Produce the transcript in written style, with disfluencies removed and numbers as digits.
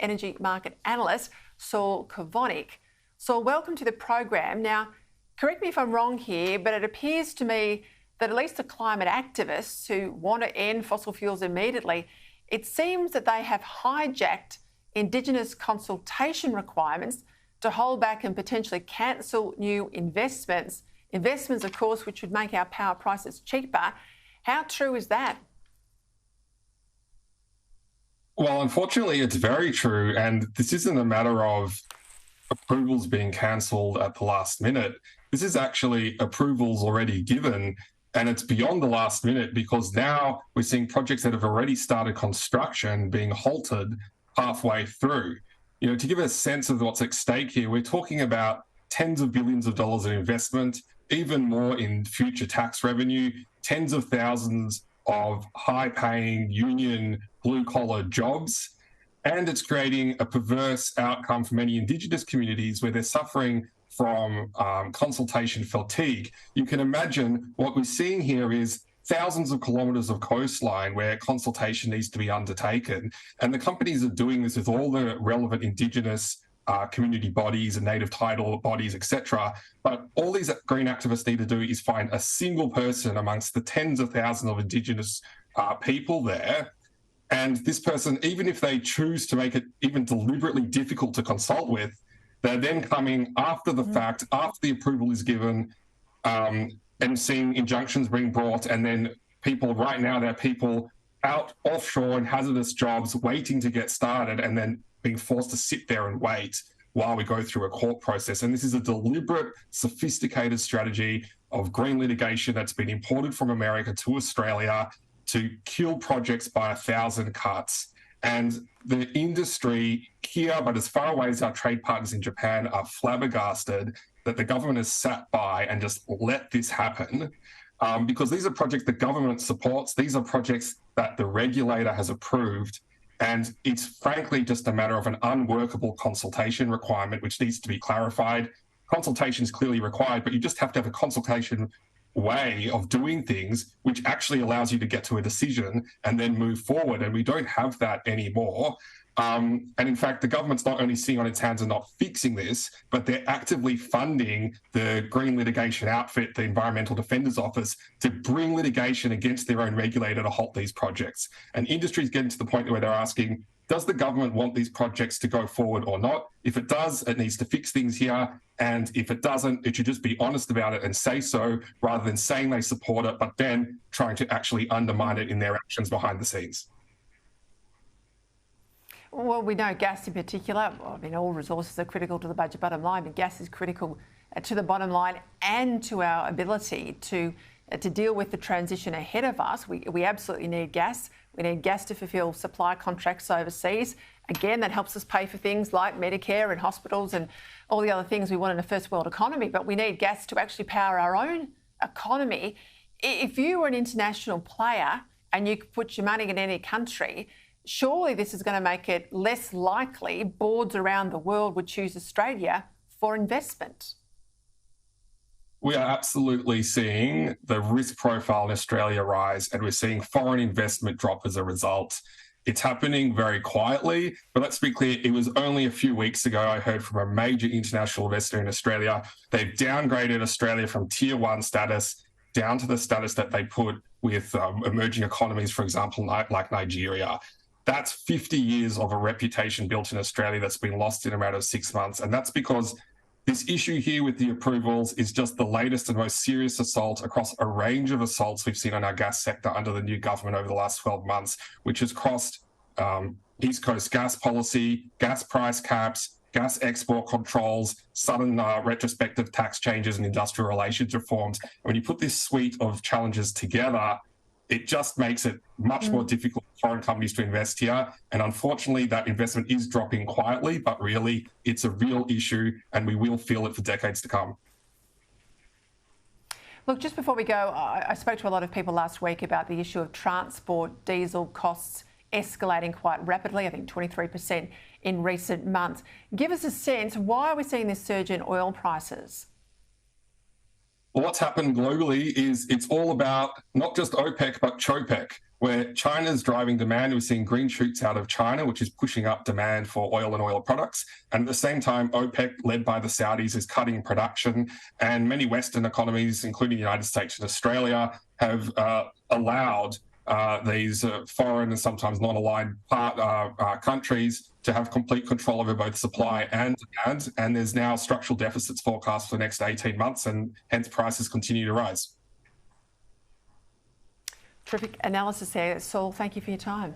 energy market analyst, Saul Kavonic. Saul, welcome to the program. Now, correct me if I'm wrong here, but it appears to me that at least the climate activists who want to end fossil fuels immediately, it seems that they have hijacked Indigenous consultation requirements to hold back and potentially cancel new investments. Investments, of course, which would make our power prices cheaper. How true is that? Well, unfortunately, it's very true. And this isn't a matter of approvals being cancelled at the last minute. This is actually approvals already given. And it's beyond the last minute because now we're seeing projects that have already started construction being halted halfway through. You know, to give a sense of what's at stake here, we're talking about tens of billions of dollars in investment, even more in future tax revenue, tens of thousands of high-paying union blue-collar jobs. And it's creating a perverse outcome for many Indigenous communities where they're suffering from consultation fatigue. You can imagine what we're seeing here is thousands of kilometres of coastline where consultation needs to be undertaken. And the companies are doing this with all the relevant Indigenous community bodies and native title bodies, etc. But all these green activists need to do is find a single person amongst the tens of thousands of Indigenous people there. And this person, even if they choose to make it even deliberately difficult to consult with, they're then coming after the fact, after the approval is given, and seeing injunctions being brought. And then people right now, there are people out offshore in hazardous jobs waiting to get started and then being forced to sit there and wait while we go through a court process. And this is a deliberate, sophisticated strategy of green litigation that's been imported from America to Australia to kill projects by 1,000 cuts. And the industry here, but as far away as our trade partners in Japan, are flabbergasted that the government has sat by and just let this happen. Because these are projects the government supports. These are projects that the regulator has approved. And it's frankly just a matter of an unworkable consultation requirement, which needs to be clarified. Consultation is clearly required, but you just have to have a consultation way of doing things, which actually allows you to get to a decision and then move forward. And we don't have that anymore. And in fact, the government's not only sitting on its hands and not fixing this, but they're actively funding the green litigation outfit, the Environmental Defenders Office, to bring litigation against their own regulator to halt these projects. And industry's getting to the point where they're asking, does the government want these projects to go forward or not? If it does, it needs to fix things here. And if it doesn't, it should just be honest about it and say so, rather than saying they support it, but then trying to actually undermine it in their actions behind the scenes. Well, we know gas in particular, I mean, all resources are critical to the budget bottom line, but gas is critical to the bottom line and to our ability to deal with the transition ahead of us. We absolutely need gas. We need gas to fulfil supply contracts overseas. Again, that helps us pay for things like Medicare and hospitals and all the other things we want in a first world economy. But we need gas to actually power our own economy. If you were an international player and you could put your money in any country, surely this is going to make it less likely boards around the world would choose Australia for investment. We are absolutely seeing the risk profile in Australia rise, and we're seeing foreign investment drop as a result. It's happening very quietly, but let's be clear, it was only a few weeks ago I heard from a major international investor in Australia. They've downgraded Australia from tier 1 status down to the status that they put with emerging economies, for example, like Nigeria. That's 50 years of a reputation built in Australia that's been lost in a matter of 6 months. And that's because this issue here with the approvals is just the latest and most serious assault across a range of assaults we've seen on our gas sector under the new government over the last 12 months, which has crossed East Coast gas policy, gas price caps, gas export controls, sudden retrospective tax changes and industrial relations reforms. And when you put this suite of challenges together, it just makes it much more difficult for foreign companies to invest here. And unfortunately, that investment is dropping quietly, but really it's a real issue and we will feel it for decades to come. Look, just before we go, I spoke to a lot of people last week about the issue of transport diesel costs escalating quite rapidly, I think 23% in recent months. Give us a sense, why are we seeing this surge in oil prices? Well, what's happened globally is it's all about not just OPEC, but CHOPEC, where China's driving demand. We're seeing green shoots out of China, which is pushing up demand for oil and oil products. And at the same time, OPEC, led by the Saudis, is cutting production. And many Western economies, including the United States and Australia, have allowed these foreign and sometimes non-aligned countries to have complete control over both supply and demand. And there's now structural deficits forecast for the next 18 months, and hence prices continue to rise. Terrific analysis there, Saul. Thank you for your time.